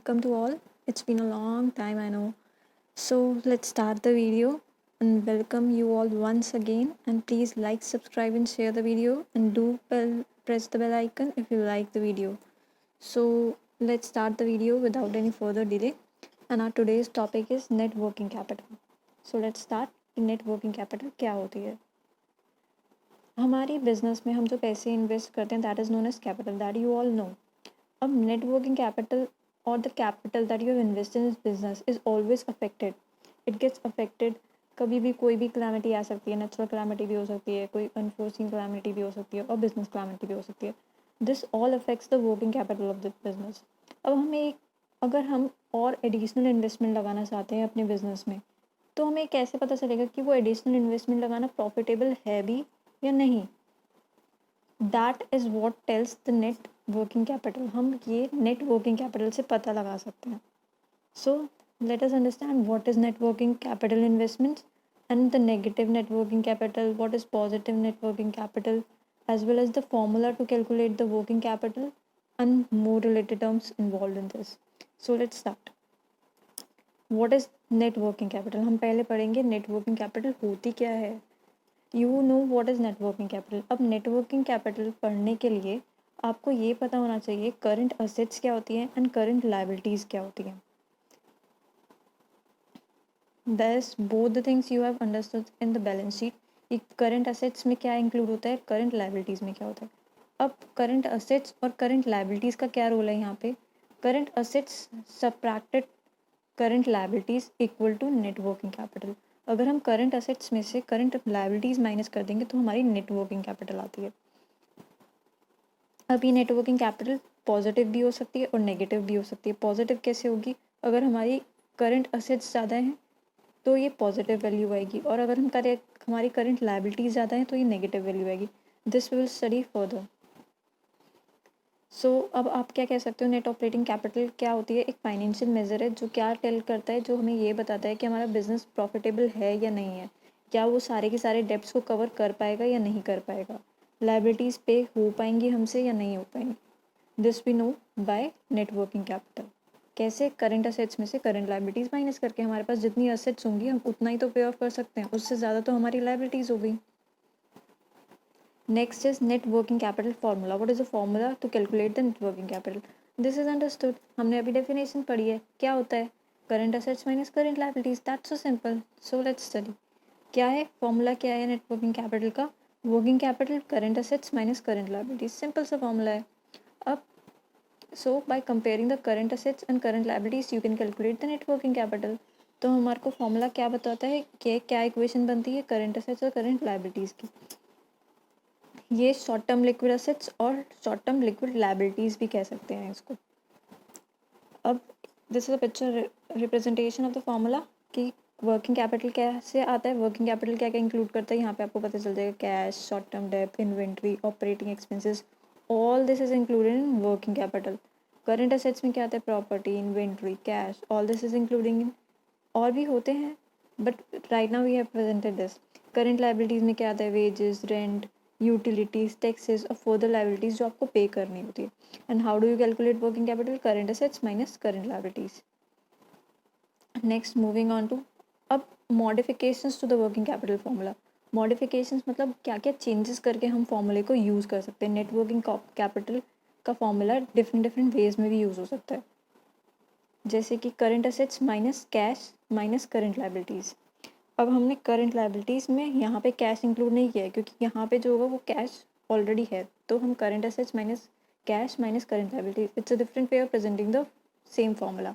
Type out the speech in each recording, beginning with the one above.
welcome to all. It's been a long time, I know. So let's start the video and welcome you all once again. And please like, subscribe, and share the video. And press the bell icon if you like the video. So let's start the video without any further delay. And our today's topic is net working capital. So let's start. Net working capital क्या होती है? हमारी business में हम जो पैसे invest करते हैं that is known as capital, that you all know. अब नेट वर्किंग कैपिटल और the capital that you have invested in business is always affected. It gets affected. कभी भी कोई भी क्लैमिटी आ सकती है, नेचुरल क्लैमिटी भी हो सकती है, कोई अनफोर्सिंग क्लैमिटी भी हो सकती है और बिजनेस क्लैमिटी भी हो सकती है. This all affects the working capital of the business. अब हमें अगर हम और एडिशनल इन्वेस्टमेंट लगाना चाहते हैं अपने बिजनेस में, तो हमें कैसे पता चलेगा कि वो एडिशनल इन्वेस्टमेंट लगाना प्रॉफिटेबल है भी या नहीं? That is what tells the net working capital. हम ये नेट वर्किंग कैपिटल से पता लगा सकते हैं. So let us understand what is net working capital investments and the negative net working capital, what is positive net working capital, as well as the formula to calculate the working capital and more related terms involved in this. So let's start. What is net working capital? हम पहले पढ़ेंगे net working capital होती क्या है. You know what is net working capital. अब net working capital पढ़ने के लिए आपको ये पता होना चाहिए करंट असेट्स क्या होती हैं एंड करंट लायबिलिटीज़ क्या होती हैं. Thus both the things you have understood in the balance sheet. एक करंट असेट्स में क्या इंक्लूड होता है, करंट लायबिलिटीज़ में क्या होता है. अब करंट असेट्स और करंट लायबिलिटीज़ का क्या रोल है यहाँ पे. Current assets subtracted current liabilities equal to net working capital. अगर हम करंट असेट्स में से करंट लायबिलिटीज़ माइनस कर देंगे तो हमारी नेट वर्किंग कैपिटल आती है. अब ये नेट वर्किंग कैपिटल पॉजिटिव भी हो सकती है और नेगेटिव भी हो सकती है. पॉजिटिव कैसे होगी, अगर हमारी करंट असेट्स ज़्यादा हैं तो ये पॉजिटिव वैल्यू आएगी, और अगर हमारी करंट लायबिलिटीज़ ज़्यादा हैं तो ये नेगेटिव वैल्यू आएगी. This will study further. So अब आप क्या कह सकते हो, नेट ऑपरेटिंग कैपिटल क्या होती है. एक फाइनेंशियल मेजर है जो क्या टेल करता है, जो हमें ये बताता है कि हमारा बिजनेस प्रॉफिटेबल है या नहीं है, क्या वो सारे के सारे डेब्ट्स को कवर कर पाएगा या नहीं कर पाएगा, लायबिलिटीज़ पे हो पाएंगी हमसे या नहीं हो पाएंगी. This we know by net working capital. कैसे, करंट असेट्स में से करंट लायबिलिटीज़ माइनस करके. हमारे पास जितनी असेट्स होंगी हम उतना ही तो पे ऑफ कर सकते हैं, उससे ज़्यादा तो हमारी लायबिलिटीज़ हो गई. Next is net working capital formula. What is the formula to calculate the net working capital? This is understood. हमने अभी डेफिनेशन पढ़ी है. क्या होता है, current assets minus current liabilities. That's so simple. So let's study. क्या है formula, क्या है नेट वर्किंग कैपिटल का. Working capital current assets minus current liabilities. Simple सा फॉर्मूला है. अब so by comparing the current assets and current liabilities you can calculate the net working capital. तो हमारे को फॉर्मूला क्या बताता है कि क्या इक्वेशन बनती है करंट असेट्स और करंट लायबिलिटीज़ की. ये शॉर्ट टर्म लिक्विड असेट्स और शॉर्ट टर्म लिक्विड लायबिलिटीज़ भी कह सकते हैं इसको. अब this is a picture representation of the formula कि वर्किंग कैपिटल कैसे आता है, वर्किंग कैपिटल क्या क्या इंक्लूड करता है. यहाँ पे आपको पता चल जाएगा कैश, शॉर्ट टर्म डेब्ट, inventory, operating expenses, all this is included in working capital. Current assets में क्या आता है, property, inventory, cash, all this is including in. और भी होते हैं but right now we have presented this. Current liabilities में क्या आता है, वेजेस, रेंट, यूटिलिटीज़, टैक्सेस और फर्दर लायबिलिटीज़ जो आपको पे करनी होती है. And how do you calculate working capital, current assets minus current liabilities. Next moving on to अब modifications to the working capital formula. Modifications मतलब क्या क्या चेंजेस करके हम फॉर्मूले को यूज़ कर सकते हैं. नेट वर्किंग कैपिटल का फॉर्मूला डिफरेंट वेज में भी यूज़ हो सकता है, जैसे कि current assets minus cash minus current liabilities. अब हमने करंट लायबिलिटीज़ में यहाँ पे कैश इंक्लूड नहीं किया है क्योंकि यहाँ पे जो होगा वो कैश ऑलरेडी है, तो हम current assets minus cash minus current liabilities. It's a different way of presenting the same formula.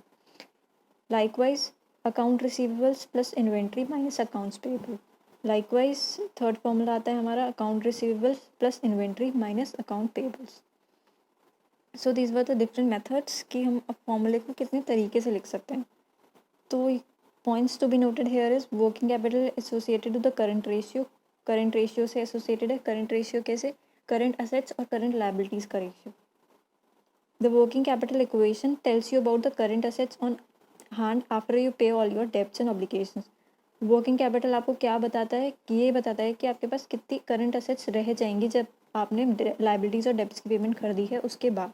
Likewise account receivables plus inventory minus accounts payable. Likewise third formula आता है हमारा account receivables plus inventory minus account payables. So these were the different methods कि हम फॉर्मूले को कितने तरीके से लिख सकते हैं. तो points to be noted here is working capital associated to the current ratio. current ratio से associated है. current ratio कैसे, current assets और current liabilities का ratio. the working capital equation tells you about the current assets on hand after you pay all your debts and obligations. working capital आपको क्या बताता है, कि ये बताता है कि आपके पास कितनी current assets रह जाएंगी जब आपने liabilities और debts की पेमेंट कर दी है उसके बाद.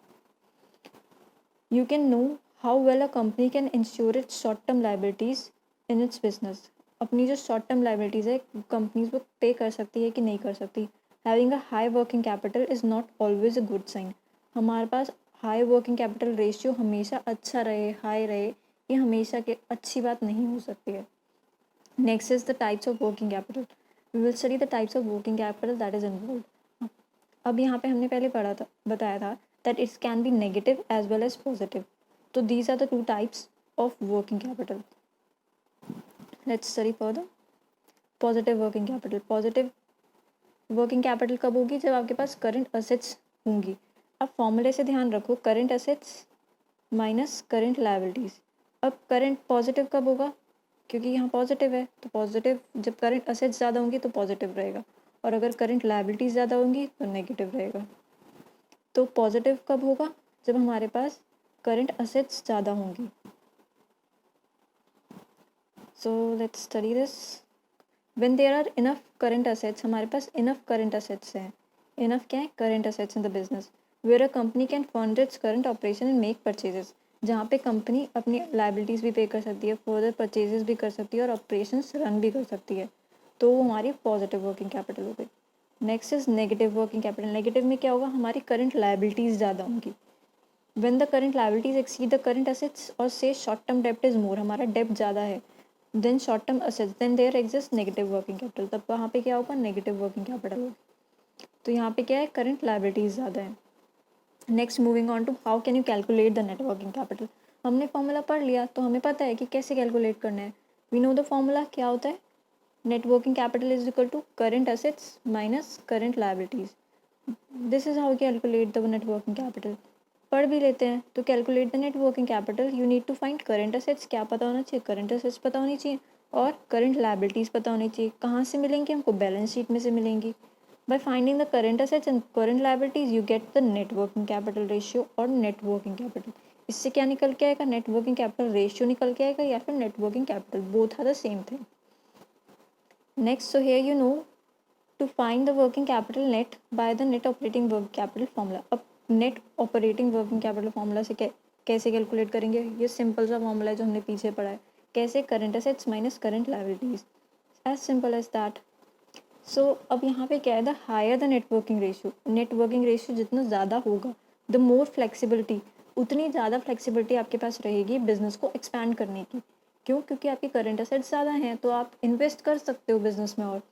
You can know how well a company can ensure its short term liabilities in its business. अपनी जो शॉर्ट टर्म लाइबिलिटीज़ है कंपनीज वो पे कर सकती है कि नहीं कर सकती। Having a high working capital is not always a good sign. हमारे पास हाई वर्किंग कैपिटल रेशियो हमेशा अच्छा रहे, हाई रहे, ये हमेशा के अच्छी बात नहीं हो सकती है। Next is the types of working capital. We will study the types of working capital that is involve. अब यहाँ पे हमने पहले पढ़ा था, बताया था that it can be negative as well as positive. तो these are the two types of working capital. Let's study further. Positive working capital. Positive working capital कब होगी? जब आपके पास करंट असेट्स होंगी। अब फॉर्मूले से ध्यान रखो, current assets minus current liabilities. अब करंट पॉजिटिव कब होगा? क्योंकि यहाँ पॉजिटिव है, तो पॉजिटिव जब करंट असेट्स ज़्यादा होंगी तो पॉजिटिव रहेगा, और अगर करंट लायबिलिटीज़ ज़्यादा होंगी तो नेगेटिव रहेगा। तो पॉजिटिव कब होगा? जब हमारे पास करंट असेट्स ज़्यादा होंगी। सो let's study this. When there are enough current assets, हमारे पास इनफ करंट असेट्स हैं। इनफ क्या है? Current assets in the business where a company can fund its current operation and make purchases. जहाँ पे company अपनी liabilities भी पे कर सकती है, फर्दर परचेजेस भी कर सकती है और ऑपरेशंस रन भी कर सकती है, तो वो हमारी पॉजिटिव वर्किंग कैपिटल हो गई। Next is negative working capital. Negative में क्या होगा? हमारी करंट लाइबिलिटीज़ ज़्यादा होंगी। When the current liabilities exceed the current assets और से शॉर्ट टर्म डेप्ट इज मोर, हमारा डेप्ट ज़्यादा है then short term assets, then there exist negative working capital. तब वहाँ पे क्या होगा? नेगेटिव वर्किंग कैपिटल होगा। तो यहाँ पे क्या है? करंट लाइबिलिटीज़ ज़्यादा है। Next moving on to how can you calculate the net working capital. हमने फॉर्मूला पढ़ लिया तो हमें पता है कि कैसे कैलकुलेट करना है। वी नो द फॉर्मूला क्या होता है? Net working capital is equal to current assets minus current liabilities. This is how calculate the net working capital. पढ़ भी लेते हैं। तो calculate the net working capital you need to find current assets. क्या पता होना चाहिए? करंट असेट्स पता होनी चाहिए और करंट लाइबिलिटीज़ पता होनी चाहिए। कहाँ से मिलेंगी हमको? बैलेंस शीट में से मिलेंगी। By finding the current assets and current liabilities you get the net working capital ratio और नेट वर्किंग कैपिटल। इससे क्या निकल के आएगा? नेट वर्किंग कैपिटल रेशियो निकल के आएगा या फिर net working capital, both are the same thing. Next, so here you know to find the working capital net by the net operating working capital formula. अब net operating working capital formula से कैसे calculate करेंगे? ये simple सा formula है जो हमने पीछे पढ़ा है। कैसे? Current assets minus current liabilities, as simple as that. So अब यहाँ पे क्या है? The higher the net working ratio, net working ratio जितना ज़्यादा होगा द मोर फ्लेक्सिबिलिटी, उतनी ज़्यादा फ्लेक्सिबिलिटी आपके पास रहेगी बिजनेस को एक्सपैंड करने की। क्यों? क्योंकि आपकी करंट असेट्स ज़्यादा हैं तो आप इन्वेस्ट कर सकते हो बिजनेस में। और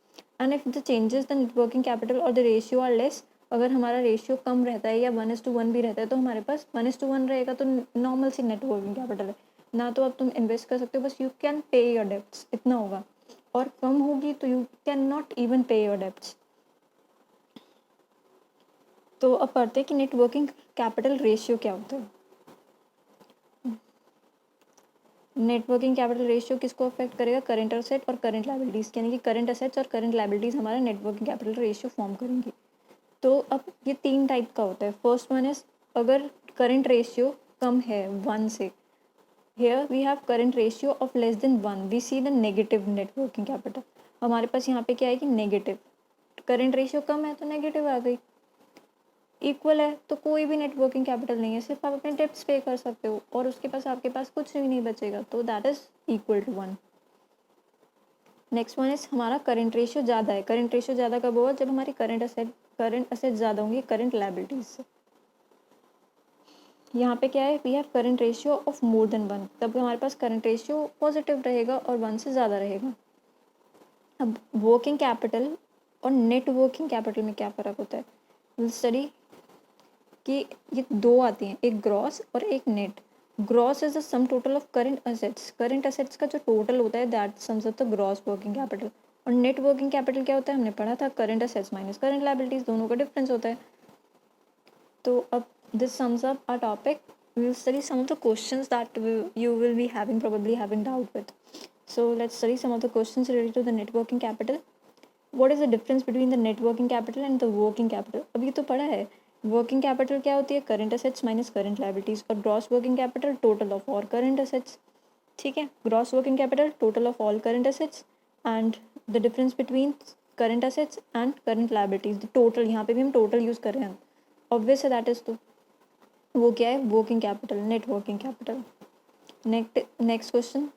and if the changes the networking capital और द रेशियो आर लेस, अगर हमारा रेशियो कम रहता है या 1:1 भी रहता है तो हमारे पास 1:1 रहेगा, तो नॉर्मल सी नेटवर्किंग कैपिटल है ना। तो अब तुम इन्वेस्ट कर सकते हो, बस you can pay your debts, इतना होगा। और कम होगी तो यू कैन नॉट इवन पे योर डेब्ट्स। तो अब पढ़ते हैं कि नेट वर्किंग कैपिटल रेशियो क्या होता है। नेट वर्किंग कैपिटल रेशियो किसको अफेक्ट करेगा? करंट असेट और करंट लायबिलिटीज़, यानी कि करंट असेट्स और करंट लायबिलिटीज़ हमारा net working capital ratio form करेंगी। तो अब ये 3 टाइप का होता है। फर्स्ट वन इज अगर करंट रेशियो कम है 1 से, here we have current ratio of less than 1, we see the negative net working capital। हमारे पास यहाँ पे क्या है कि नेगेटिव, करंट रेशियो कम है तो नेगेटिव आ गई। इक्वल है तो कोई भी नेट वर्किंग कैपिटल नहीं है, सिर्फ आप अपने डेब्ट्स पे कर सकते हो और उसके पास आपके पास कुछ भी नहीं बचेगा, तो that is equal to 1। Next one is हमारा करंट रेशियो ज़्यादा है। करंट रेशियो ज़्यादा कब होगा? जब हमारी करंट असेट ज़्यादा होंगी करंट लायबिलिटीज से। यहाँ पे क्या है? We have current ratio of more than 1, तब हमारे पास करंट रेशियो पॉजिटिव रहेगा और 1 से ज़्यादा रहेगा। अब वर्किंग कैपिटल और नेट वर्किंग कैपिटल में क्या फ़र्क होता है? विल स्टडी कि ये 2 आती हैं, एक ग्रॉस और एक net. Gross is the sum total of current assets, current assets का जो टोटल होता है that sums up the gross working capital. और नेट वर्किंग कैपिटल क्या होता है? हमने पढ़ा था current assets minus current liabilities, दोनों का डिफरेंस होता है। तो अब this sums up our topic. We will study some of the questions that you will be probably having doubt with. So let's study some of the questions related to the net working capital. What is the difference between the net working capital and the working capital? अभी तो पढ़ा है। Working capital क्या होती है? Current assets minus current liabilities. और gross working capital total of all current assets. ठीक है, gross working capital total of all current assets and the difference between current assets and current liabilities, the total. यहाँ पे भी हम total use कर रहे हैं, ऑब्वियस है दैट इज। तो वो क्या है? Working capital, net working capital. Next question,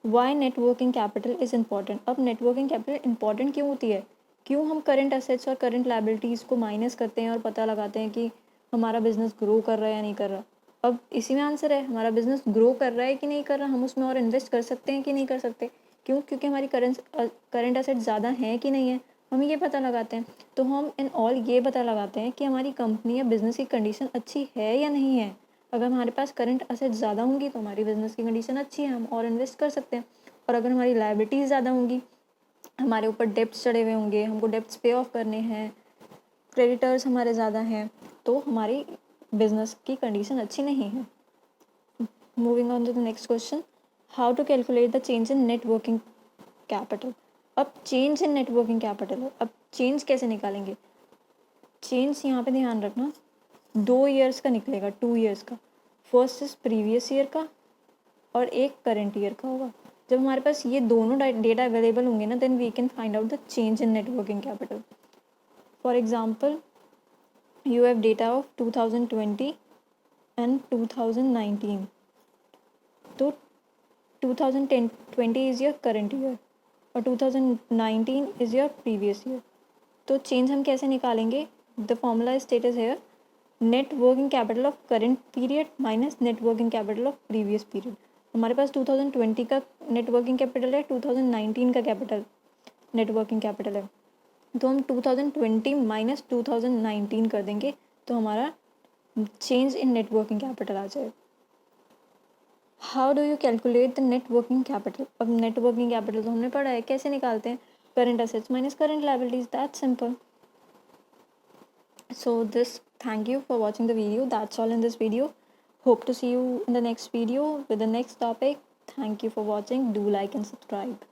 why net working capital is important. अब नेटवर्किंग कैपिटल इंपॉर्टेंट क्यों होती है, क्यों हम करंट असेट्स और करंट लाइबिलिटीज़ को माइनस करते हैं और पता लगाते हैं कि हमारा बिजनेस ग्रो कर रहा है या नहीं कर रहा। अब इसी में आंसर है, हमारा बिजनेस ग्रो कर रहा है कि नहीं कर रहा, हम उसमें और इन्वेस्ट कर सकते हैं कि नहीं कर सकते। क्यों, क्योंकि हमारी करंट असेट्स ज़्यादा हैं कि नहीं है, हम ये पता लगाते हैं। तो हम इन ऑल ये पता लगाते हैं कि हमारी कंपनी या बिज़नेस की कंडीशन अच्छी है या नहीं है। अगर हमारे पास करंट असेट्स ज़्यादा होंगी तो हमारी बिज़नेस की कंडीशन अच्छी है, हम और इन्वेस्ट कर सकते हैं। और अगर हमारी लायबिलिटीज़ ज़्यादा होंगी, हमारे ऊपर डेब्ट्स चढ़े हुए होंगे, हमको डेब्ट्स पे ऑफ करने हैं, क्रेडिटर्स हमारे ज़्यादा हैं, तो हमारी बिजनेस की कंडीशन अच्छी नहीं है। Moving on to the next question, how to calculate the change in net working capital. अब change in net working capital है, अब चेंज कैसे निकालेंगे। चेंज यहाँ पे ध्यान रखना 2 ईयर्स का निकलेगा, 2 ईयर्स का। फर्स्ट इज प्रीवियस ईयर का और एक करंट ईयर का होगा। जब हमारे पास ये दोनों डेटा अवेलेबल होंगे ना, then we can find out the change in net working capital. For example, you have data of 2020 and 2019. तो 2020 is your current year और 2019 is your previous year. तो चेंज हम कैसे निकालेंगे, the formula is states here, net working capital of current period minus net working capital of previous period. हमारे पास 2020 का net working capital है, 2019 का कैपिटल नेट वर्किंग कैपिटल है, तो हम 2020 माइनस 2019 कर देंगे तो हमारा change in net working capital आ जाएगा। How do you calculate the net working capital. अब नेट वर्किंग कैपिटल तो हमने पढ़ा है, कैसे निकालते हैं, current assets minus current liabilities, that's simple. So this, thank you for watching the video. That's all in this video. Hope to see you in the next video with the next topic. Thank you for watching. Do like and subscribe.